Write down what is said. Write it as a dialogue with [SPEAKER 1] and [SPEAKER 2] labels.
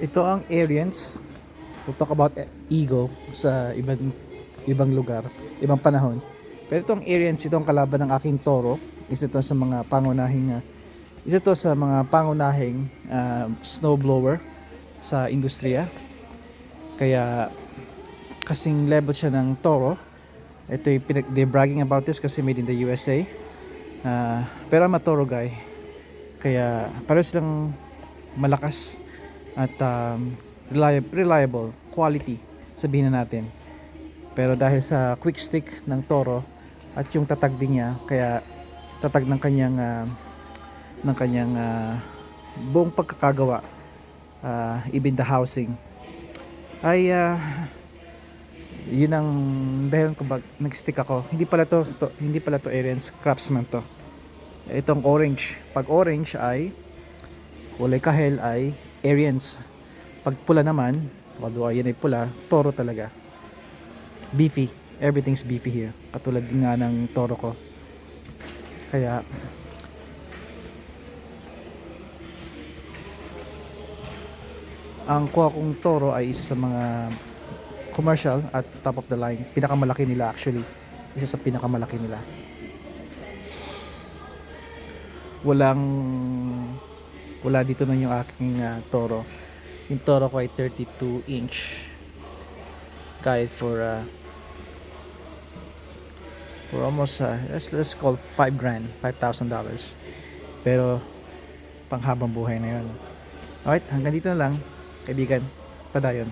[SPEAKER 1] Ito ang Arians. We'll talk about ego sa ibang lugar, ibang panahon. Pero itong Arians, itong kalaban ng aking Toro. Isa to sa mga pangunahing snowblower sa industriya. Kaya kasing level siya ng Toro. Ito yung they're bragging about this kasi made in the USA. Pero I'm a Toro guy. Kaya pareho silang malakas at reliable, quality, sabihin na natin. Pero dahil sa quick stick ng Toro at yung tatag din niya, kaya tatag ng kanyang buong pagkakagawa, even the housing ay yun ang dahil kung nag-stick ako. Hindi pala to Arians, Craftsman to. Itong orange, pag orange ay kulay kahel ay Arians. Pag pula naman, although yan ay pula, Toro talaga. Beefy, everything's beefy here. Katulad din nga ng Toro ko. Kaya ang kuha kong Toro ay isa sa mga commercial at top of the line. Pinakamalaki nila actually. Isa sa pinakamalaki nila. Wala dito na yung aking Toro. Yung Toro ko ay 32 inch. Kahit for almost let's call $5,000, $5,000. Pero panghabang buhay na yun. Alright, hanggang dito na lang, kaibigan. Padayon.